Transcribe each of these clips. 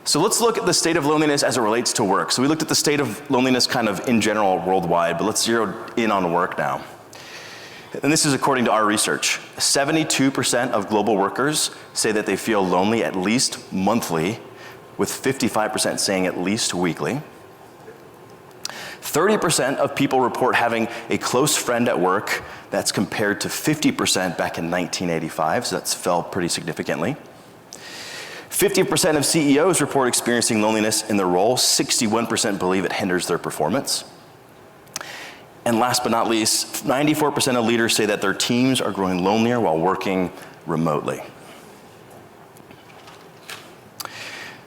So let's look at the state of loneliness as it relates to work. So we looked at the state of loneliness kind of in general worldwide, but let's zero in on work now. And this is according to our research. 72% of global workers say that they feel lonely at least monthly, with 55% saying at least weekly. 30% of people report having a close friend at work. That's compared to 50% back in 1985, so that's fell pretty significantly. 50% of CEOs report experiencing loneliness in their role. 61% believe it hinders their performance. And last but not least, 94% of leaders say that their teams are growing lonelier while working remotely.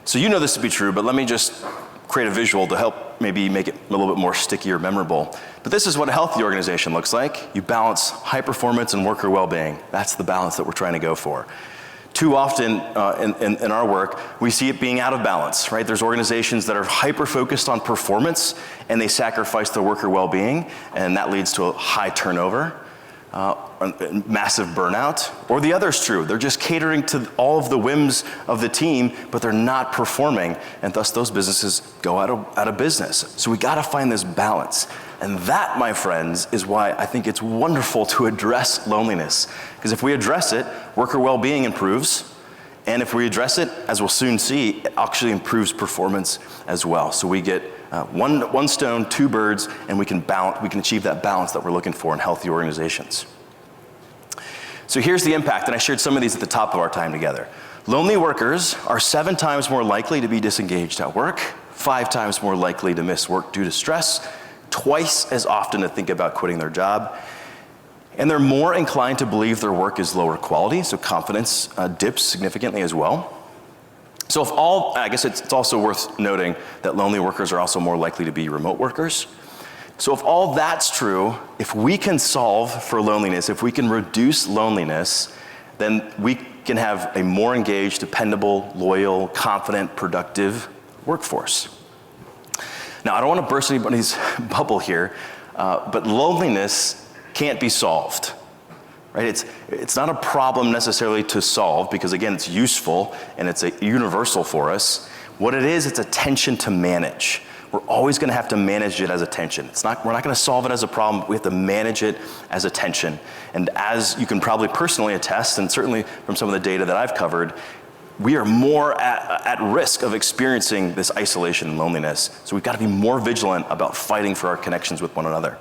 So you know this to be true, but let me just create a visual to help maybe make it a little bit more sticky or memorable. But this is what a healthy organization looks like. You balance high performance and worker well-being. That's the balance that we're trying to go for. Too often in our work, we see it being out of balance, right? There's organizations that are hyper-focused on performance and they sacrifice their worker well-being, and that leads to a high turnover, massive burnout. Or the other is true. They're just catering to all of the whims of the team, but they're not performing, and thus those businesses go out of business. So we gotta find this balance. And that, my friends, is why I think it's wonderful to address loneliness. Because if we address it, worker well-being improves. And if we address it, as we'll soon see, it actually improves performance as well. So we get one stone, two birds, and we can achieve that balance that we're looking for in healthy organizations. So here's the impact, and I shared some of these at the top of our time together. Lonely workers are 7 times more likely to be disengaged at work, 5 times more likely to miss work due to stress, twice as often to think about quitting their job, and they're more inclined to believe their work is lower quality, so confidence dips significantly as well. So I guess it's also worth noting that lonely workers are also more likely to be remote workers. So if all that's true, if we can solve for loneliness, if we can reduce loneliness, then we can have a more engaged, dependable, loyal, confident, productive workforce. Now, I don't want to burst anybody's bubble here, but loneliness can't be solved, right? It's not a problem necessarily to solve because, again, it's useful and it's universal for us. What it is, it's a tension to manage. We're always going to have to manage it as a tension. We're not going to solve it as a problem. We have to manage it as a tension. And as you can probably personally attest, and certainly from some of the data that I've covered, we are more at risk of experiencing this isolation and loneliness. So we've got to be more vigilant about fighting for our connections with one another.